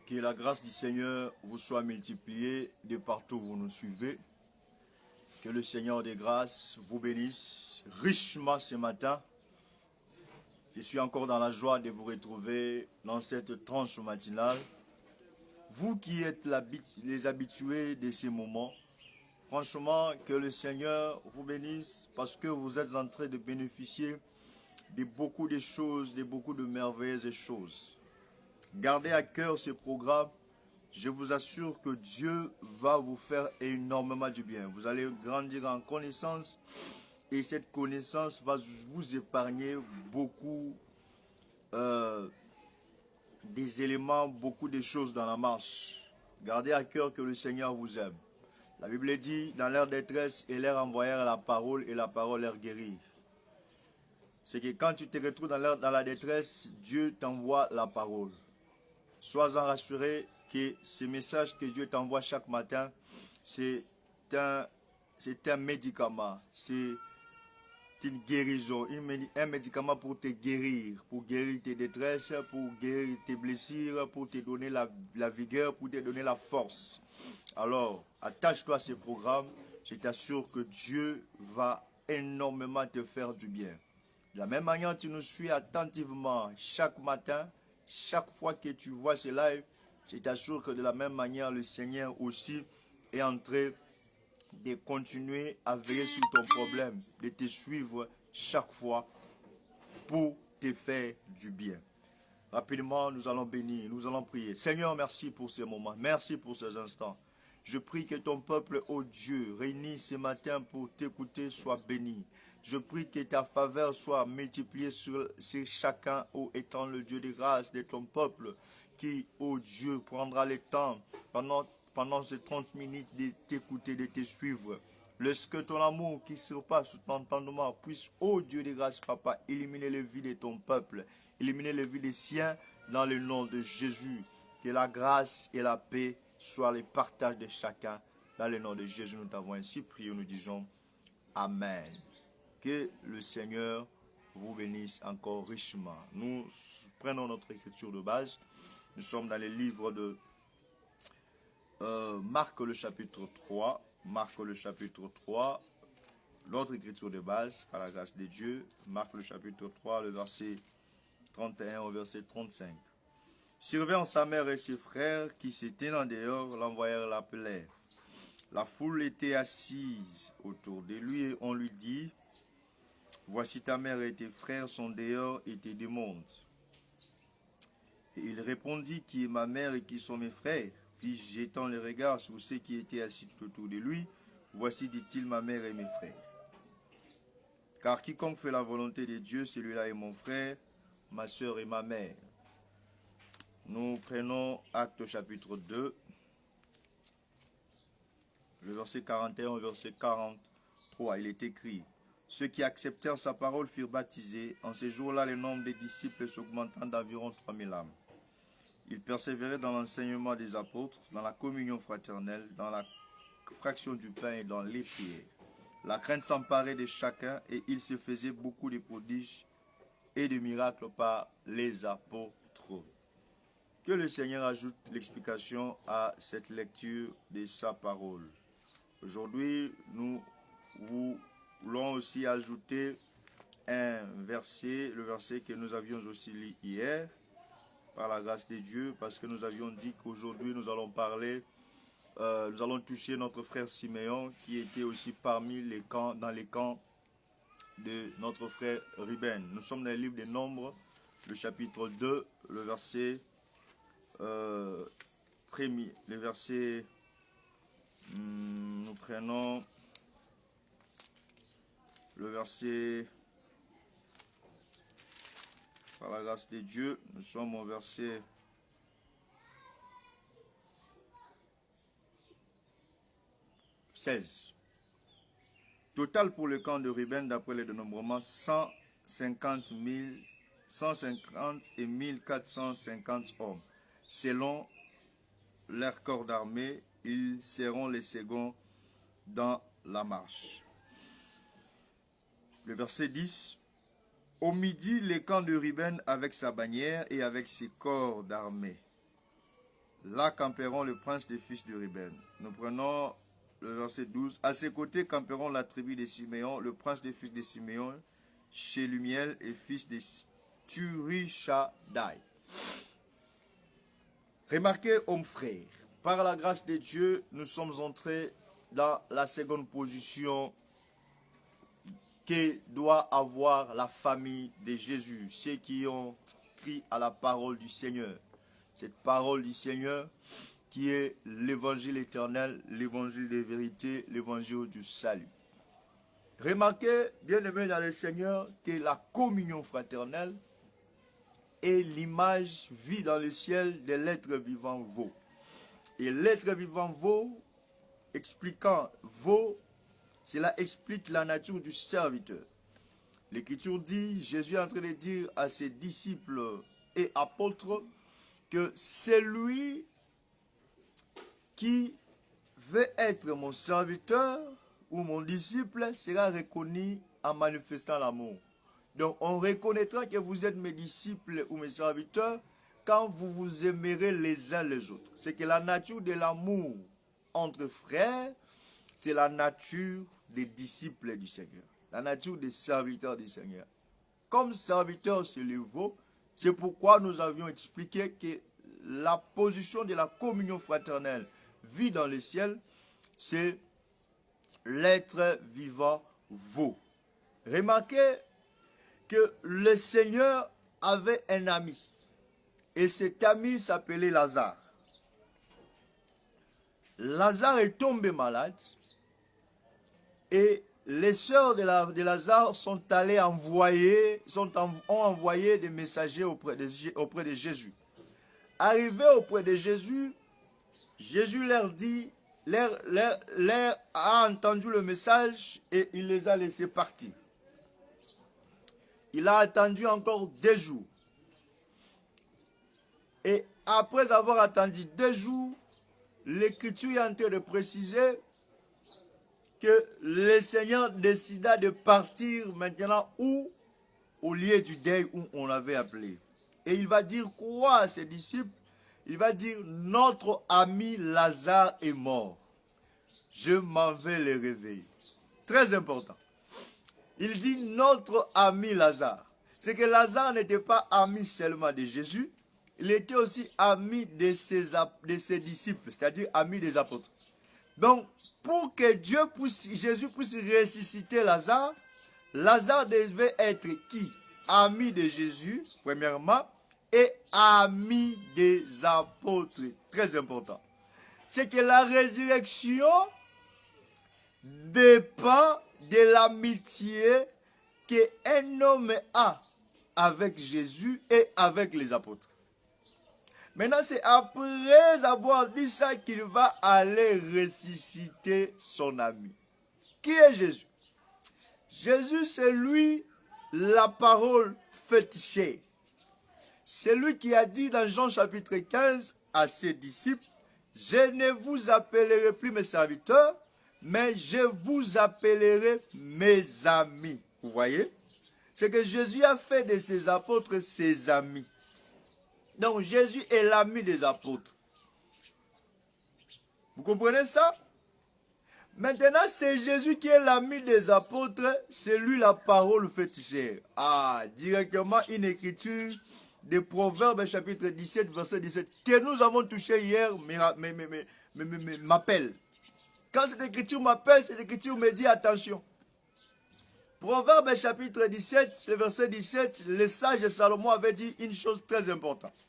Que la grâce du Seigneur vous soit multipliée de partout où vous nous suivez. Que le Seigneur des grâces vous bénisse richement ce matin. Je suis encore dans la joie de vous retrouver dans cette tranche matinale. Vous qui êtes les habitués de ces moments, franchement, que le Seigneur vous bénisse parce que vous êtes en train de bénéficier de beaucoup de choses, de beaucoup de merveilleuses choses. Gardez à cœur ce programme. Je vous assure que Dieu va vous faire énormément du bien. Vous allez grandir en connaissance et cette connaissance va vous épargner beaucoup des éléments, beaucoup de choses dans la marche. Gardez à cœur que le Seigneur vous aime. La Bible dit, dans leur détresse, ils leur envoyèrent la parole et la parole leur guérit. C'est que quand tu te retrouves dans la détresse, Dieu t'envoie la parole. Sois-en rassuré que ce message que Dieu t'envoie chaque matin, c'est un médicament, c'est une guérison, un médicament pour te guérir, pour guérir tes détresses, pour guérir tes blessures, pour te donner la vigueur, pour te donner la force. Alors, attache-toi à ce programme, je t'assure que Dieu va énormément te faire du bien. De la même manière, tu nous suis attentivement chaque matin, chaque fois que tu vois ce live, je t'assure que de la même manière, le Seigneur aussi est en train de continuer à veiller sur ton problème, de te suivre chaque fois pour te faire du bien. Rapidement, nous allons bénir, nous allons prier. Seigneur, merci pour ces moments, merci pour ces instants. Je prie que ton peuple, ô Dieu, réuni ce matin pour t'écouter, soit béni. Je prie que ta faveur soit multipliée sur chacun, ô étant le Dieu de grâce de ton peuple, qui, ô Dieu, prendra le temps pendant ces 30 minutes de t'écouter, de te suivre. Lorsque ton amour qui surpasse tout entendement puisse, ô Dieu de grâce, Papa, éliminer les vies de ton peuple, éliminer les vies des siens dans le nom de Jésus. Que la grâce et la paix soient les partages de chacun. Dans le nom de Jésus, nous t'avons ainsi prié, nous disons Amen. Que le Seigneur vous bénisse encore richement. Nous prenons notre écriture de base. Nous sommes dans le livre de Marc le chapitre 3. Marc le chapitre 3. Notre écriture de base, par la grâce de Dieu. Marc le chapitre 3, le verset 31 au verset 35. Surveillant sa mère et ses frères qui s'étaient en dehors, l'envoyèrent l'appeler. La foule était assise autour de lui et on lui dit, voici ta mère et tes frères sont dehors et te demandent. Et il répondit, qui est ma mère et qui sont mes frères? Puis jetant le regard sur ceux qui étaient assis tout autour de lui, voici, dit-il, ma mère et mes frères. Car quiconque fait la volonté de Dieu, celui-là est mon frère, ma soeur et ma mère. Nous prenons Actes chapitre 2, le verset 41 au verset 43. Il est écrit, ceux qui acceptèrent sa parole furent baptisés. En ces jours-là, le nombre des disciples s'augmentant d'environ 3000 âmes. Ils persévéraient dans l'enseignement des apôtres, dans la communion fraternelle, dans la fraction du pain et dans les prières. La crainte s'emparait de chacun et il se faisait beaucoup de prodiges et de miracles par les apôtres. Que le Seigneur ajoute l'explication à cette lecture de sa parole. Aujourd'hui, nous voulons aussi ajouter un verset, le verset que nous avions aussi lu hier, par la grâce de Dieu, parce que nous avions dit qu'aujourd'hui nous allons parler, nous allons toucher notre frère Siméon, qui était aussi parmi les camps, dans les camps de notre frère Ruben. Nous sommes dans le livre des Nombres, le chapitre 2, le verset premier, le verset, nous prenons le verset, par la grâce de Dieu, nous sommes au verset 16. Total pour le camp de Ruben, d'après les dénombrements, 150 et 1450 hommes. Selon leur corps d'armée, ils seront les seconds dans la marche. Le verset 10. Au midi, le camp de Ruben avec sa bannière et avec ses corps d'armée. Là camperont le prince des fils de Ruben. Nous prenons le verset 12. À ses côtés camperont la tribu de Siméon, le prince des fils de Siméon, Shelumiel et fils de Turishadai. Remarquez, hommes frères, par la grâce de Dieu, nous sommes entrés dans la seconde position que doit avoir la famille de Jésus, ceux qui ont cru à la parole du Seigneur. Cette parole du Seigneur qui est l'évangile éternel, l'évangile de vérité, l'évangile du salut. Remarquez, bien-aimés dans le Seigneur, que la communion fraternelle est l'image vue dans le ciel de l'être vivant veau. Et l'être vivant veau, expliquant veau, cela explique la nature du serviteur. L'Écriture dit, Jésus est en train de dire à ses disciples et apôtres que c'est lui qui veut être mon serviteur ou mon disciple sera reconnu en manifestant l'amour. Donc on reconnaîtra que vous êtes mes disciples ou mes serviteurs quand vous vous aimerez les uns les autres. C'est que la nature de l'amour entre frères, c'est la nature des disciples du Seigneur, la nature des serviteurs du Seigneur. Comme serviteur, c'est le veau. C'est pourquoi nous avions expliqué que la position de la communion fraternelle vue dans le ciel, c'est l'être vivant veau. Remarquez que le Seigneur avait un ami. Et cet ami s'appelait Lazare. Lazare est tombé malade. Et les sœurs de Lazare sont allées ont envoyé des messagers auprès de Jésus. Arrivés auprès de Jésus, Jésus leur a entendu le message et il les a laissés partir. Il a attendu encore 2 jours. Et après avoir attendu 2 jours, l'Écriture est en train de préciser que le Seigneur décida de partir maintenant au lieu du deuil où on l'avait appelé. Et il va dire quoi à ses disciples? Il va dire, notre ami Lazare est mort. Je m'en vais le réveiller. Très important. Il dit notre ami Lazare. C'est que Lazare n'était pas ami seulement de Jésus, il était aussi ami de ses disciples, c'est-à-dire ami des apôtres. Donc, pour que Jésus puisse ressusciter Lazare, Lazare devait être qui? Ami de Jésus, premièrement, et ami des apôtres. Très important. C'est que la résurrection dépend de l'amitié qu'un homme a avec Jésus et avec les apôtres. Maintenant, c'est après avoir dit ça qu'il va aller ressusciter son ami. Qui est Jésus? Jésus, c'est lui, la parole faite chair. C'est lui qui a dit dans Jean chapitre 15 à ses disciples, « Je ne vous appellerai plus mes serviteurs, mais je vous appellerai mes amis. » Vous voyez? C'est que Jésus a fait de ses apôtres ses amis. Donc Jésus est l'ami des apôtres. Vous comprenez ça? Maintenant, c'est Jésus qui est l'ami des apôtres, c'est lui la parole faite chair. Ah, directement une écriture de Proverbes chapitre 17, verset 17, que nous avons touché hier, m'appelle. Quand cette écriture m'appelle, cette écriture me dit attention. Proverbes chapitre 17, le verset 17, le sage Salomon avait dit une chose très importante.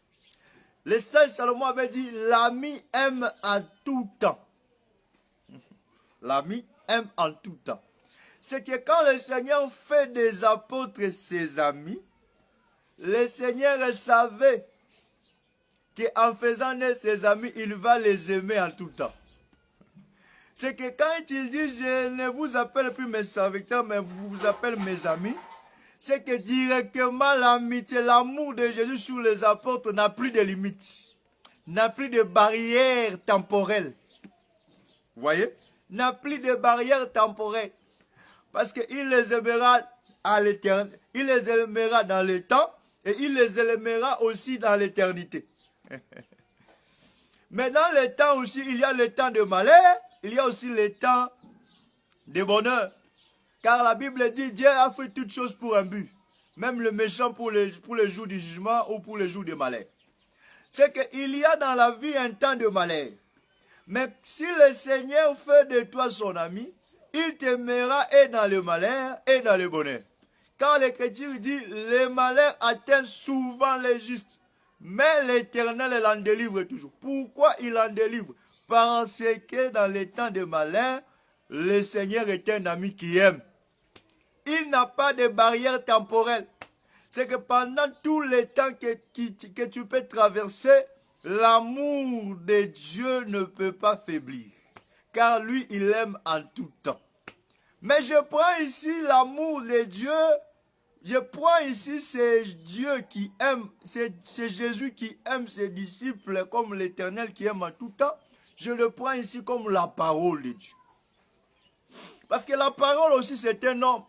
Le sage Salomon avait dit, l'ami aime en tout temps. L'ami aime en tout temps. C'est que quand le Seigneur fait des apôtres ses amis, le Seigneur savait qu'en faisant de ses amis, il va les aimer en tout temps. C'est que quand il dit, je ne vous appelle plus mes serviteurs, mais vous appelle mes amis, c'est que directement l'amitié, l'amour de Jésus sur les apôtres n'a plus de limites, n'a plus de barrières temporelles. Vous voyez? N'a plus de barrières temporelles. Parce qu'il les aimera à l'éternité, il les aimera dans le temps et il les aimera aussi dans l'éternité. Mais dans les temps aussi, il y a le temps de malheur, il y a aussi le temps de bonheur. Car la Bible dit, Dieu a fait toutes choses pour un but. Même le méchant pour les jours du jugement ou pour les jours de malheur. C'est qu'il y a dans la vie un temps de malheur. Mais si le Seigneur fait de toi son ami, il t'aimera et dans le malheur et dans le bonheur. Car l'Écriture dit, le malheur atteint souvent les justes. Mais l'Éternel l'en délivre toujours. Pourquoi il en délivre? Parce que dans les temps de malheur, le Seigneur est un ami qui aime. Il n'a pas de barrière temporelle. C'est que pendant tous les temps que tu peux traverser, l'amour de Dieu ne peut pas faiblir. Car lui, il aime en tout temps. Mais je prends ici l'amour de Dieu. Je prends ici, c'est Dieu qui aime, c'est Jésus qui aime ses disciples comme l'Éternel qui aime en tout temps. Je le prends ici comme la parole de Dieu. Parce que la parole aussi, c'est un homme.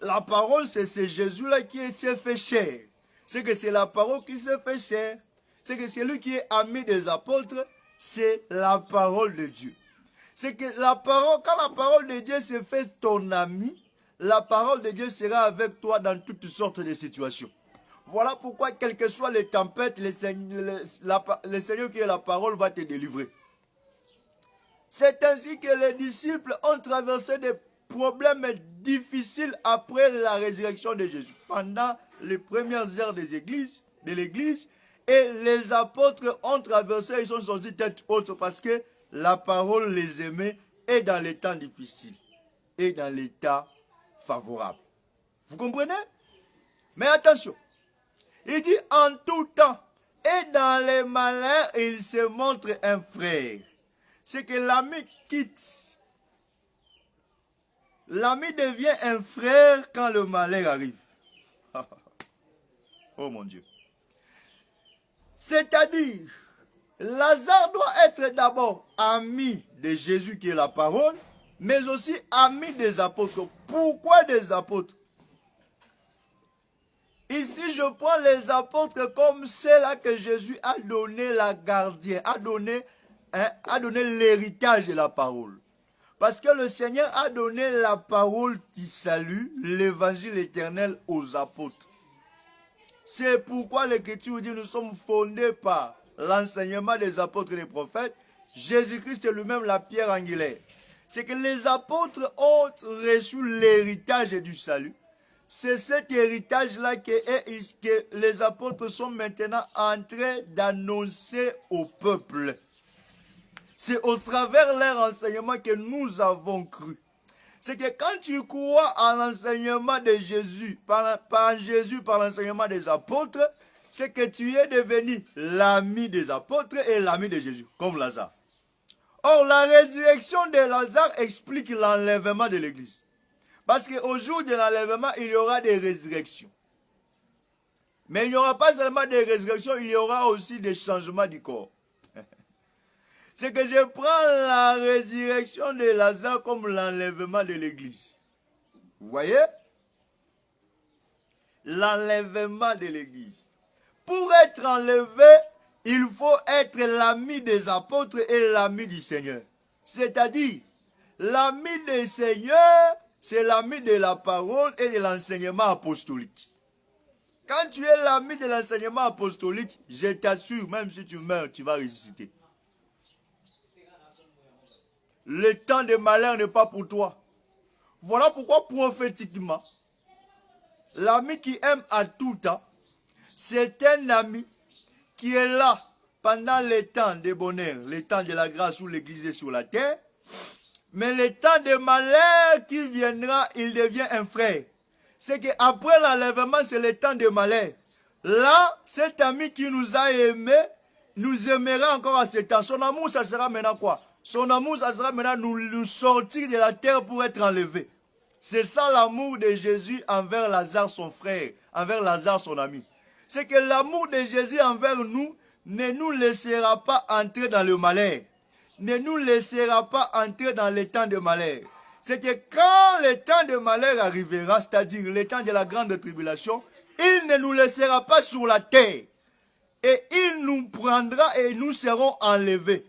La parole, c'est Jésus-là qui s'est fait chair. C'est que c'est la parole qui s'est fait chair. C'est que celui qui est ami des apôtres, c'est la parole de Dieu. C'est que la parole, quand la parole de Dieu s'est fait ton ami, la parole de Dieu sera avec toi dans toutes sortes de situations. Voilà pourquoi, quelles que soient les tempêtes, le Seigneur qui est la parole va te délivrer. C'est ainsi que les disciples ont traversé des problèmes difficiles après la résurrection de Jésus. Pendant les premières heures de l'église, et les apôtres ont traversé, ils sont sortis tête haute parce que la parole les aimait et dans les temps difficiles et dans les temps favorables. Vous comprenez? Mais attention, il dit en tout temps et dans les malheurs, il se montre un frère. C'est que l'ami quitte. L'ami devient un frère quand le malheur arrive. Oh mon Dieu. C'est-à-dire, Lazare doit être d'abord ami de Jésus qui est la parole, mais aussi ami des apôtres. Pourquoi des apôtres? Ici, je prends les apôtres comme ceux-là que Jésus a donné la gardienne, a donné l'héritage de la parole. Parce que le Seigneur a donné la parole du salut, l'évangile éternel aux apôtres. C'est pourquoi l'Écriture dit nous sommes fondés par l'enseignement des apôtres et des prophètes, Jésus-Christ est lui-même la pierre angulaire. C'est que les apôtres ont reçu l'héritage du salut. C'est cet héritage-là que les apôtres sont maintenant en train d'annoncer au peuple. C'est au travers leur enseignement que nous avons cru. C'est que quand tu crois en l'enseignement de Jésus, par Jésus, par l'enseignement des apôtres, c'est que tu es devenu l'ami des apôtres et l'ami de Jésus, comme Lazare. Or, la résurrection de Lazare explique l'enlèvement de l'Église. Parce qu'au jour de l'enlèvement, il y aura des résurrections. Mais il n'y aura pas seulement des résurrections, il y aura aussi des changements du corps. C'est que je prends la résurrection de Lazare comme l'enlèvement de l'Église. Vous voyez? L'enlèvement de l'Église. Pour être enlevé, il faut être l'ami des apôtres et l'ami du Seigneur. C'est-à-dire, l'ami du Seigneur, c'est l'ami de la parole et de l'enseignement apostolique. Quand tu es l'ami de l'enseignement apostolique, je t'assure, même si tu meurs, tu vas ressusciter. Le temps de malheur n'est pas pour toi. Voilà pourquoi prophétiquement, l'ami qui aime à tout temps, c'est un ami qui est là pendant les temps de bonheur, les temps de la grâce où l'Église est sur la terre. Mais le temps de malheur qui viendra, il devient un frère. C'est qu'après l'enlèvement, c'est le temps de malheur. Là, cet ami qui nous a aimés, nous aimera encore à ce temps. Son amour, ça sera maintenant quoi? Son amour, ça sera maintenant nous sortir de la terre pour être enlevés. C'est ça l'amour de Jésus envers Lazare, son frère, envers Lazare, son ami. C'est que l'amour de Jésus envers nous ne nous laissera pas entrer dans le malheur. Ne nous laissera pas entrer dans les temps de malheur. C'est que quand le temps de malheur arrivera, c'est-à-dire le temps de la grande tribulation, il ne nous laissera pas sur la terre. et il nous prendra et nous serons enlevés.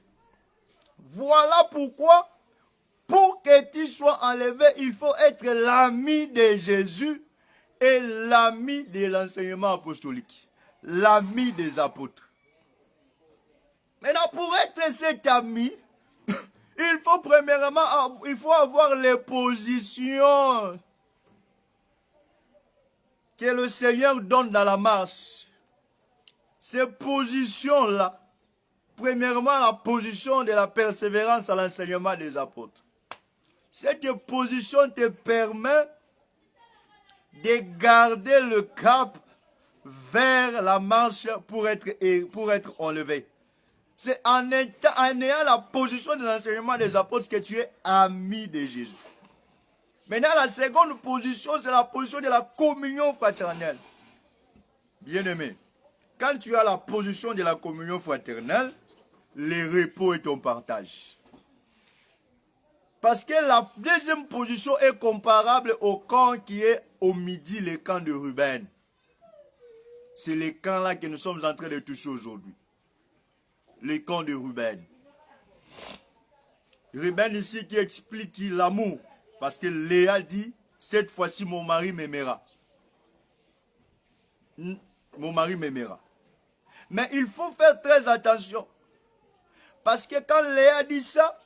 Voilà pourquoi, pour que tu sois enlevé, il faut être l'ami de Jésus et l'ami de l'enseignement apostolique, l'ami des apôtres. Maintenant, pour être cet ami, il faut premièrement avoir les positions que le Seigneur donne dans la marche. Ces positions-là, premièrement, la position de la persévérance à l'enseignement des apôtres. Cette position te permet de garder le cap vers la marche pour être enlevé. C'est en ayant la position de l'enseignement des apôtres que tu es ami de Jésus. Maintenant, la seconde position, c'est la position de la communion fraternelle. Bien-aimé, quand tu as la position de la communion fraternelle, le repos est ton partage. Parce que la deuxième position est comparable au camp qui est au midi, le camp de Ruben. C'est le camp-là que nous sommes en train de toucher aujourd'hui. Le camp de Ruben. Ruben ici qui explique l'amour. Parce que Léa dit, cette fois-ci mon mari m'aimera. Mon mari m'aimera. Mais il faut faire très attention. Parce que quand Léa dit ça,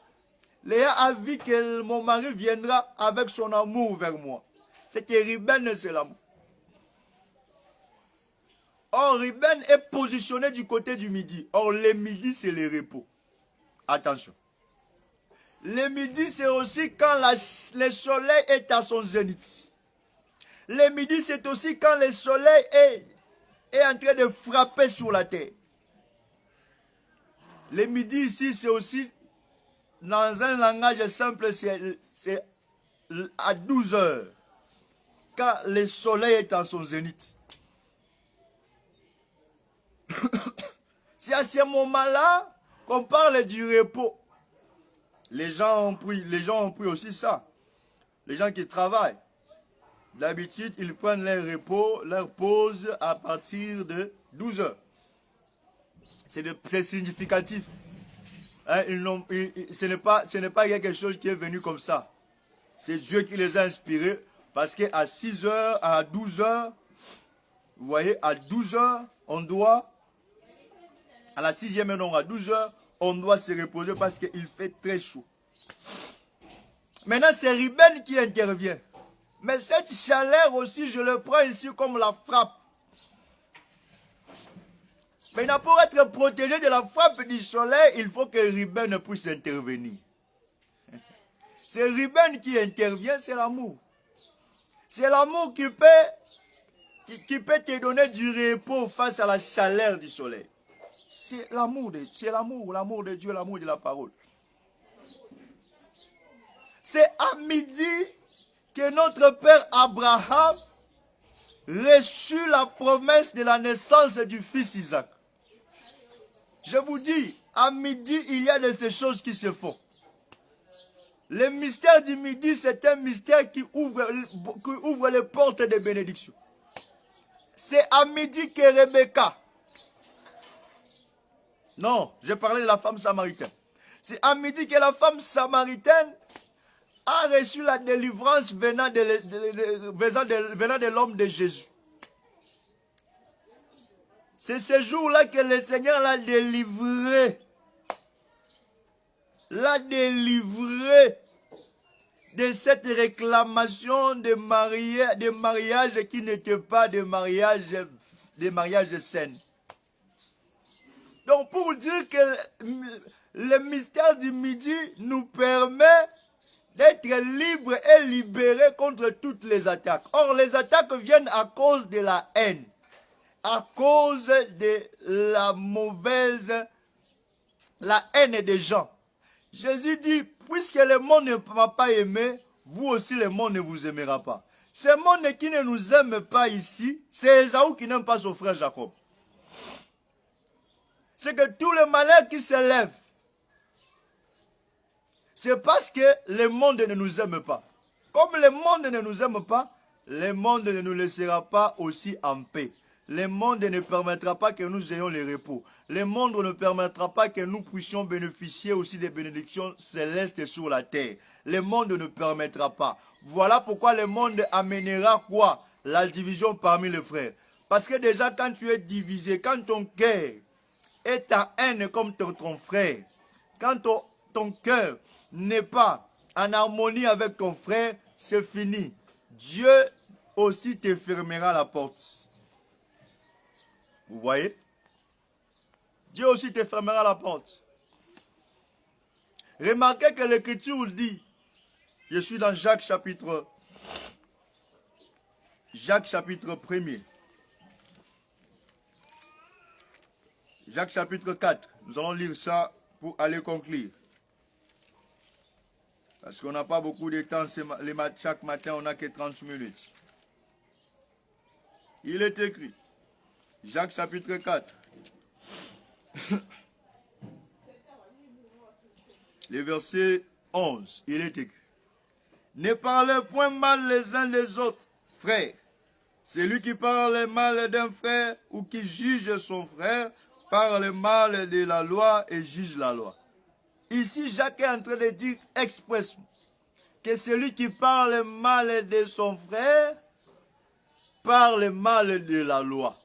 Léa a vu que mon mari viendra avec son amour vers moi. C'est que Ruben, c'est l'amour. Or, Ruben est positionné du côté du midi. Or, le midi, c'est le repos. Attention. Le midi, c'est aussi quand le soleil est à son zénith. Le midi, c'est aussi quand le soleil est en train de frapper sur la terre. Le midi, ici, c'est aussi, dans un langage simple, c'est à 12 heures. Quand le soleil est à son zénith. C'est à ce moment-là qu'on parle du repos. Les gens ont pris aussi ça. Les gens qui travaillent. D'habitude, ils prennent leur repos, leur pause à partir de 12 heures. C'est significatif. Hein, ce n'est pas quelque chose qui est venu comme ça. C'est Dieu qui les a inspirés. Parce qu'à 6 heures, à 12 heures, vous voyez, à 12 heures, on doit, à la 6e heure, à 12 heures, on doit se reposer parce qu'il fait très chaud. Maintenant, c'est Ruben qui intervient. Mais cette chaleur aussi, je le prends ici comme la frappe. Maintenant, pour être protégé de la frappe du soleil, il faut que Ruben puisse intervenir. C'est Ruben qui intervient, c'est l'amour. C'est l'amour qui peut te donner du repos face à la chaleur du soleil. C'est l'amour de Dieu, l'amour de la parole. C'est à midi que notre père Abraham reçut la promesse de la naissance du fils Isaac. Je vous dis, à midi, il y a de ces choses qui se font. Le mystère du midi, c'est un mystère qui ouvre les portes des bénédictions. C'est à midi que Rebecca, non, je parlais de la femme samaritaine. C'est à midi que la femme samaritaine a reçu la délivrance venant de l'homme de Jésus. C'est ce jour-là que le Seigneur l'a délivré. L'a délivré de cette réclamation de mariage qui n'était pas de mariage sain. Donc pour dire que le mystère du midi nous permet d'être libres et libérés contre toutes les attaques. Or, les attaques viennent à cause de la haine, à cause de la haine des gens. Jésus dit, puisque le monde ne m'a pas aimé, vous aussi le monde ne vous aimera pas. Ce monde qui ne nous aime pas ici, c'est Ésaü qui n'aime pas son frère Jacob. C'est que tout le malheur qui s'élève, c'est parce que le monde ne nous aime pas. Comme le monde ne nous aime pas, le monde ne nous laissera pas aussi en paix. le monde ne permettra pas que nous ayons le repos. Le monde ne permettra pas que nous puissions bénéficier aussi des bénédictions célestes sur la terre. Le monde ne permettra pas. Voilà pourquoi le monde amènera quoi? La division parmi les frères. Parce que déjà quand tu es divisé, quand ton cœur est en haine comme ton frère, quand ton cœur n'est pas en harmonie avec ton frère, c'est fini. Dieu aussi te fermera la porte. Vous voyez? Dieu aussi te fermera la porte. Remarquez que l'Écriture dit, je suis dans Jacques chapitre 1er. Jacques chapitre 4. Nous allons lire ça pour aller conclure. Parce qu'on n'a pas beaucoup de temps. Chaque matin, on n'a que 30 minutes. Il est écrit. Jacques chapitre 4. Le verset 11. Il est écrit. Ne parlez point mal les uns des autres, frères. Celui qui parle mal d'un frère ou qui juge son frère, parle mal de la loi et juge la loi. Ici, Jacques est en train de dire expressément que celui qui parle mal de son frère, parle mal de la loi.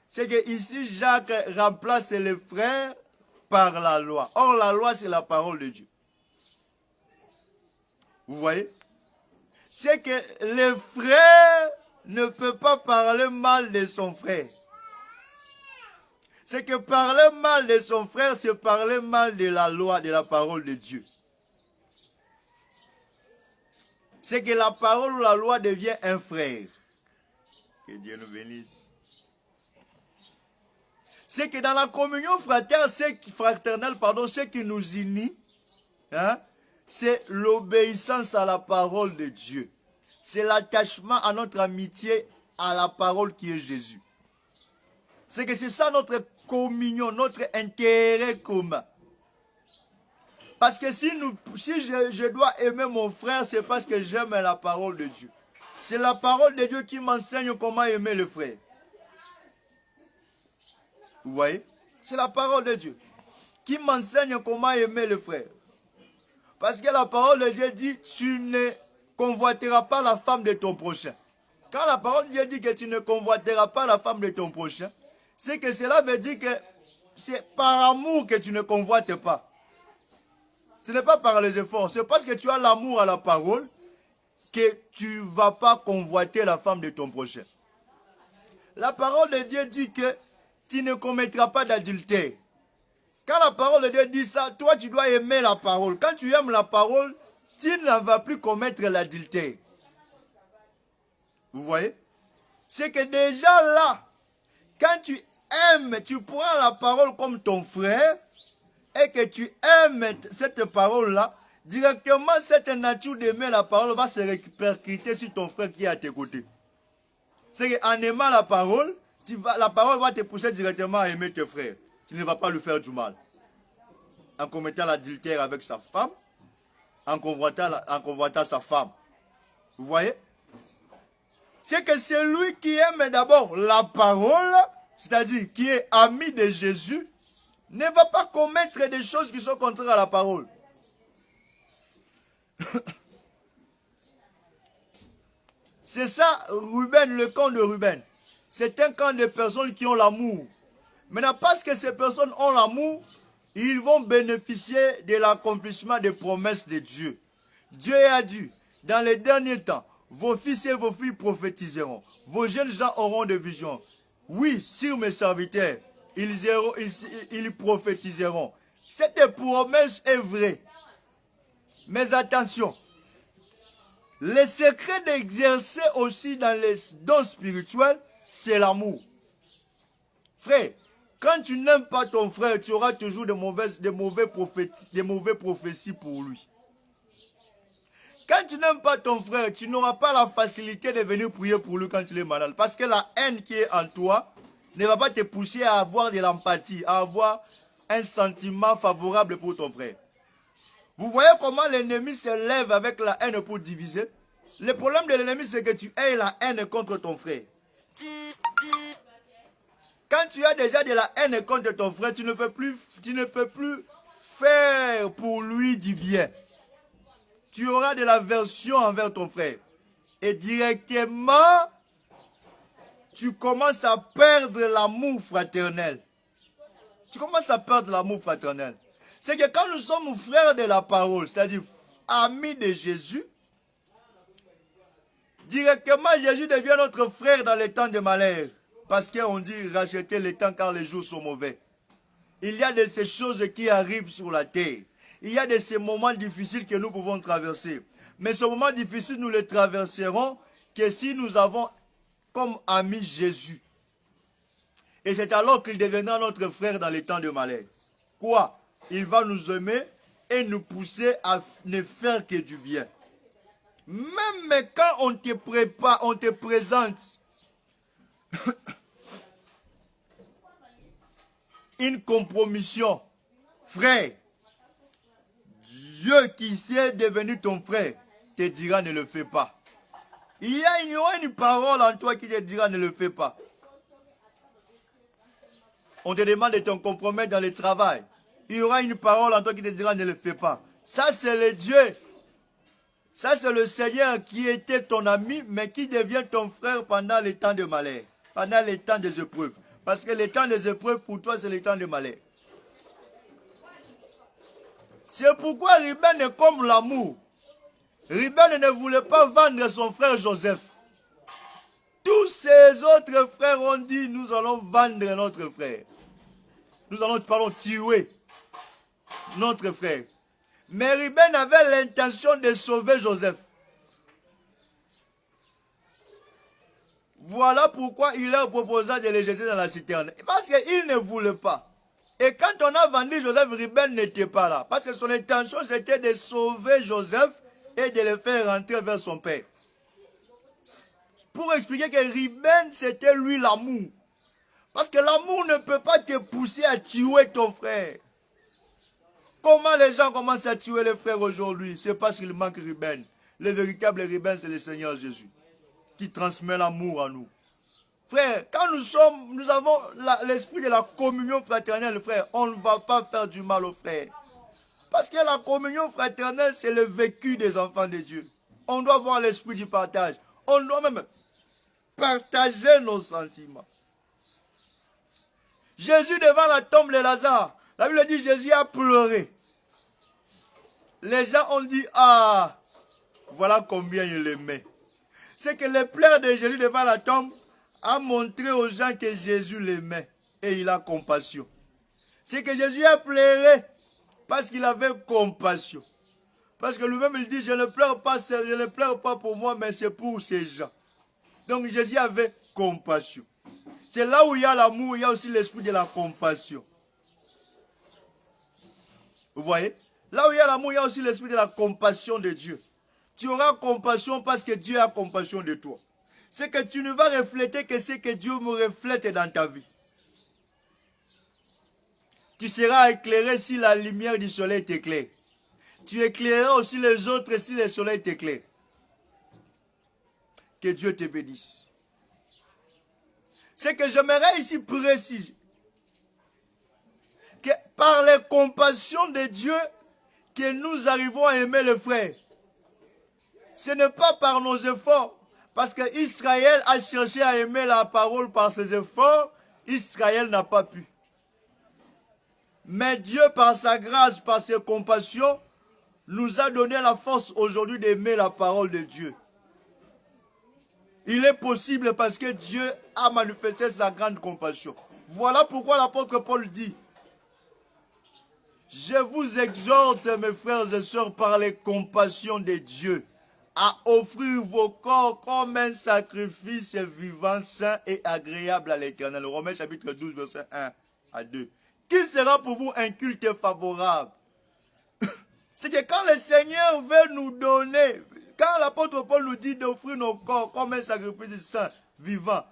C'est que ici, Jacques remplace les frères par la loi. Or, la loi, c'est la parole de Dieu. Vous voyez? C'est que le frère ne peut pas parler mal de son frère. C'est que parler mal de son frère, c'est parler mal de la loi, de la parole de Dieu. C'est que la parole ou la loi devient un frère. Que Dieu nous bénisse. C'est que dans la communion fraternelle, ce qui nous unit, hein, c'est l'obéissance à la parole de Dieu. C'est l'attachement à notre amitié à la parole qui est Jésus. C'est que c'est ça notre communion, notre intérêt commun. Parce que si je dois aimer mon frère, c'est parce que j'aime la parole de Dieu. C'est la parole de Dieu qui m'enseigne comment aimer le frère. Vous voyez? C'est la parole de Dieu qui m'enseigne comment aimer le frère. Parce que la parole de Dieu dit, tu ne convoiteras pas la femme de ton prochain. Quand la parole de Dieu dit que tu ne convoiteras pas la femme de ton prochain, c'est que cela veut dire que c'est par amour que tu ne convoites pas. Ce n'est pas par les efforts. C'est parce que tu as l'amour à la parole que tu ne vas pas convoiter la femme de ton prochain. La parole de Dieu dit que tu ne commettras pas d'adultère. Quand la parole de Dieu dit ça, toi tu dois aimer la parole. Quand tu aimes la parole, tu ne vas plus commettre l'adultère. Vous voyez? C'est que déjà là, quand tu aimes, tu prends la parole comme ton frère et que tu aimes cette parole-là, directement cette nature d'aimer la parole va se répercuter sur ton frère qui est à tes côtés. C'est qu'en aimant la parole, la parole va te pousser directement à aimer tes frères. Tu ne vas pas lui faire du mal. En commettant l'adultère avec sa femme, en convoitant sa femme. Vous voyez? C'est que celui qui aime d'abord la parole, c'est-à-dire qui est ami de Jésus, ne va pas commettre des choses qui sont contraires à la parole. C'est ça, Ruben, le camp de Ruben. C'est un camp de personnes qui ont l'amour. Maintenant, parce que ces personnes ont l'amour, ils vont bénéficier de l'accomplissement des promesses de Dieu. Dieu a dit, dans les derniers temps, vos fils et vos filles prophétiseront. Vos jeunes gens auront des visions. Oui, sur mes serviteurs, ils prophétiseront. Cette promesse est vraie. Mais attention, le secret d'exercer aussi dans les dons spirituels, c'est l'amour. Frère, quand tu n'aimes pas ton frère, tu auras toujours des mauvaises prophéties pour lui. Quand tu n'aimes pas ton frère, tu n'auras pas la facilité de venir prier pour lui quand il est malade. Parce que la haine qui est en toi ne va pas te pousser à avoir de l'empathie, à avoir un sentiment favorable pour ton frère. Vous voyez comment l'ennemi se lève avec la haine pour diviser? Le problème de l'ennemi, c'est que tu aies la haine contre ton frère. Quand tu as déjà de la haine contre ton frère, tu ne peux plus faire pour lui du bien. Tu auras de l'aversion envers ton frère. Et directement, tu commences à perdre l'amour fraternel. Tu commences à perdre l'amour fraternel. C'est que quand nous sommes frères de la parole, c'est-à-dire amis de Jésus, directement Jésus devient notre frère dans les temps de malheur. Parce qu'on dit racheter les temps car les jours sont mauvais. Il y a de ces choses qui arrivent sur la terre. Il y a de ces moments difficiles que nous pouvons traverser. Mais ce moment difficile, nous les traverserons que si nous avons comme ami Jésus. Et c'est alors qu'il deviendra notre frère dans les temps de malheur. Quoi? Il va nous aimer et nous pousser à ne faire que du bien. Même quand on te prépare, on te présente une compromission, frère, Dieu qui s'est devenu ton frère te dira ne le fais pas. Il y aura une parole en toi qui te dira ne le fais pas. On te demande de te compromettre dans le travail. Il y aura une parole en toi qui te dira ne le fais pas. Ça c'est le Dieu. Ça c'est le Seigneur qui était ton ami mais qui devient ton frère pendant les temps de malheur. Pendant les temps des épreuves. Parce que les temps des épreuves pour toi c'est les temps de malheur. C'est pourquoi Ruben est comme l'amour. Ruben ne voulait pas vendre son frère Joseph. Tous ses autres frères ont dit, nous allons vendre notre frère. Nous allons, tuer notre frère. Mais Ruben avait l'intention de sauver Joseph. Voilà pourquoi il leur proposa de les jeter dans la citerne. Parce qu'il ne voulait pas. Et quand on a vendu Joseph, Ruben n'était pas là. Parce que son intention, c'était de sauver Joseph et de le faire rentrer vers son père. Pour expliquer que Ruben, c'était lui l'amour. Parce que l'amour ne peut pas te pousser à tuer ton frère. Comment les gens commencent à tuer les frères aujourd'hui? C'est parce qu'il manque Ruben. Le véritable Ruben, c'est le Seigneur Jésus, qui transmet l'amour à nous. Frère, quand nous avons l'esprit de la communion fraternelle, frère, on ne va pas faire du mal aux frères. Parce que la communion fraternelle, c'est le vécu des enfants de Dieu. On doit avoir l'esprit du partage. On doit même partager nos sentiments. Jésus devant la tombe de Lazare, la Bible dit Jésus a pleuré. Les gens ont dit, ah, voilà combien il l'aimait. C'est que les pleurs de Jésus devant la tombe a montré aux gens que Jésus l'aimait et il a compassion. C'est que Jésus a pleuré parce qu'il avait compassion. Parce que lui-même il dit, je ne pleure pas pour moi, mais c'est pour ces gens. Donc Jésus avait compassion. C'est là où il y a l'amour, il y a aussi l'esprit de la compassion. Vous voyez? Là où il y a l'amour, il y a aussi l'esprit de la compassion de Dieu. Tu auras compassion parce que Dieu a compassion de toi. C'est que tu ne vas refléter que ce que Dieu me reflète dans ta vie. Tu seras éclairé si la lumière du soleil t'éclaire. Tu éclaireras aussi les autres si le soleil t'éclaire. Que Dieu te bénisse. C'est que j'aimerais ici préciser que par les compassions de Dieu que nous arrivons à aimer le frère. Ce n'est pas par nos efforts. Parce que Israël a cherché à aimer la parole par ses efforts. Israël n'a pas pu. Mais Dieu, par sa grâce, par ses compassions, nous a donné la force aujourd'hui d'aimer la parole de Dieu. Il est possible parce que Dieu a manifesté sa grande compassion. Voilà pourquoi l'apôtre Paul dit, je vous exhorte, mes frères et sœurs, par les compassions de Dieu, à offrir vos corps comme un sacrifice vivant, saint et agréable à l'Éternel. Romains chapitre 12, verset 1 à 2. Qui sera pour vous un culte favorable? C'est que quand le Seigneur veut nous donner, quand l'apôtre Paul nous dit d'offrir nos corps comme un sacrifice saint, vivant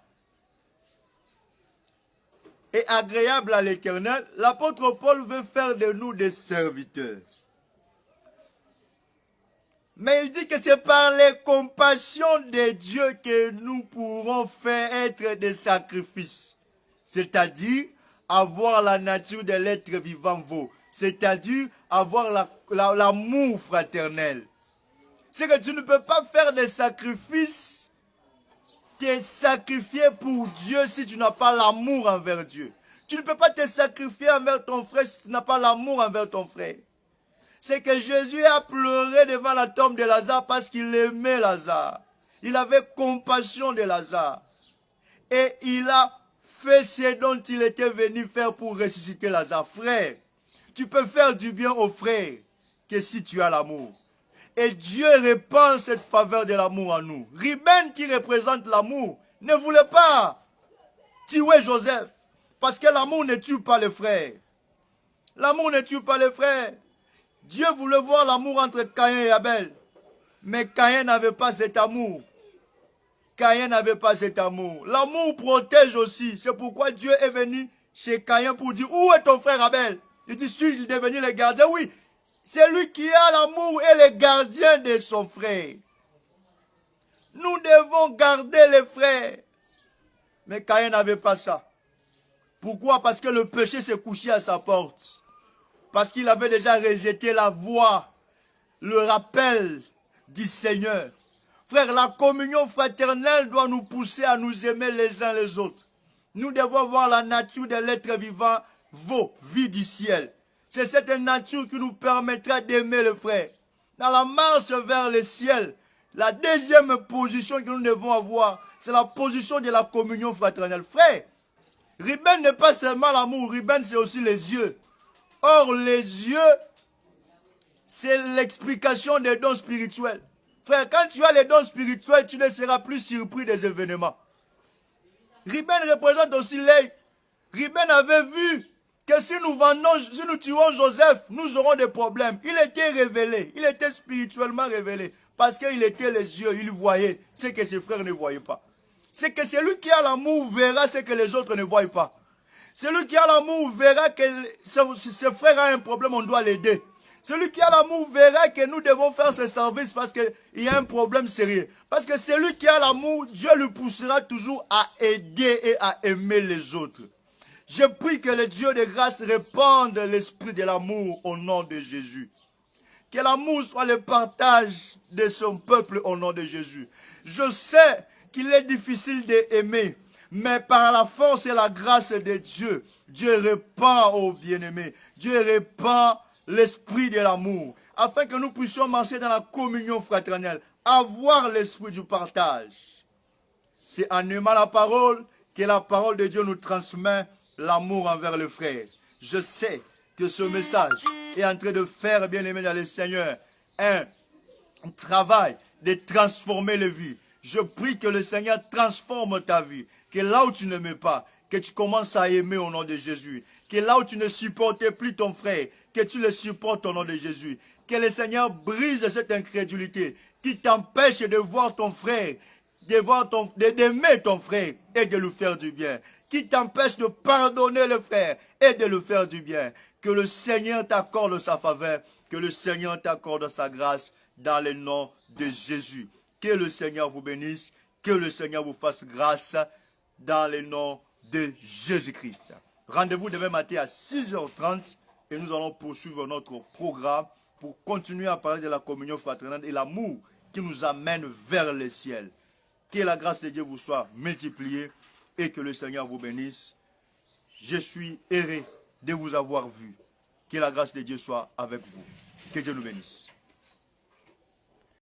et agréable à l'Éternel, l'apôtre Paul veut faire de nous des serviteurs. Mais il dit que c'est par les compassions de Dieu que nous pourrons faire être des sacrifices. c'est-à-dire avoir la nature de l'être vivant vaut, c'est-à-dire avoir l'amour fraternel. C'est que tu ne peux pas faire des sacrifices, te sacrifier pour Dieu si tu n'as pas l'amour envers Dieu. Tu ne peux pas te sacrifier envers ton frère si tu n'as pas l'amour envers ton frère. C'est que Jésus a pleuré devant la tombe de Lazare parce qu'il aimait Lazare. Il avait compassion de Lazare. Et il a fait ce dont il était venu faire pour ressusciter Lazare. Frère, tu peux faire du bien aux frères que si tu as l'amour. Et Dieu répand cette faveur de l'amour en nous. Ruben, qui représente l'amour, ne voulait pas tuer Joseph. Parce que l'amour ne tue pas les frères. L'amour ne tue pas les frères. Dieu voulait voir l'amour entre Caïn et Abel. Mais Caïn n'avait pas cet amour. Caïn n'avait pas cet amour. L'amour protège aussi. C'est pourquoi Dieu est venu chez Caïn pour dire, où est ton frère Abel? Il dit, suis-je devenu le gardien? Oui. C'est lui qui a l'amour et le gardien de son frère. Nous devons garder les frères. Mais Caïn n'avait pas ça. Pourquoi? Parce que le péché s'est couché à sa porte. Parce qu'il avait déjà rejeté la voix, le rappel du Seigneur. Frère, la communion fraternelle doit nous pousser à nous aimer les uns les autres. Nous devons voir la nature de l'être vivant, vos vies du ciel. C'est cette nature qui nous permettra d'aimer le frère. Dans la marche vers le ciel, la deuxième position que nous devons avoir, c'est la position de la communion fraternelle. Frère, Ruben n'est pas seulement l'amour, Ruben c'est aussi les yeux. Or, les yeux, c'est l'explication des dons spirituels. Frère, quand tu as les dons spirituels, tu ne seras plus surpris des événements. Ruben représente aussi l'œil. Ruben avait vu que si nous tuons Joseph, nous aurons des problèmes. Il était révélé, il était spirituellement révélé. Parce qu'il était les yeux, il voyait ce que ses frères ne voyaient pas. C'est que celui qui a l'amour verra ce que les autres ne voient pas. Celui qui a l'amour verra que ses frères a un problème, on doit l'aider. Celui qui a l'amour verra que nous devons faire ce service parce qu'il y a un problème sérieux. Parce que celui qui a l'amour, Dieu lui poussera toujours à aider et à aimer les autres. Je prie que le Dieu de grâce répande l'esprit de l'amour au nom de Jésus. Que l'amour soit le partage de son peuple au nom de Jésus. Je sais qu'il est difficile d'aimer, mais par la force et la grâce de Dieu, Dieu répand aux bien-aimés. Dieu répand l'esprit de l'amour, afin que nous puissions marcher dans la communion fraternelle, avoir l'esprit du partage. C'est en aimant la parole que la parole de Dieu nous transmet l'amour envers le frère. Je sais que ce message est en train de faire, bien-aimé dans le Seigneur, un travail de transformer les vies. Je prie que le Seigneur transforme ta vie, que là où tu ne m'aimes pas, que tu commences à aimer au nom de Jésus, que là où tu ne supportais plus ton frère, que tu le supportes au nom de Jésus, que le Seigneur brise cette incrédulité qui t'empêche de voir ton frère, d'aimer ton frère et de lui faire du bien, qui t'empêche de pardonner le frère et de lui faire du bien. Que le Seigneur t'accorde sa faveur, que le Seigneur t'accorde sa grâce dans le nom de Jésus. Que le Seigneur vous bénisse, que le Seigneur vous fasse grâce dans le nom de Jésus-Christ. Rendez-vous demain matin à 6h30 et nous allons poursuivre notre programme pour continuer à parler de la communion fraternelle et l'amour qui nous amène vers le ciel. Que la grâce de Dieu vous soit multipliée et que le Seigneur vous bénisse. Je suis heureux de vous avoir vu. Que la grâce de Dieu soit avec vous. Que Dieu nous bénisse.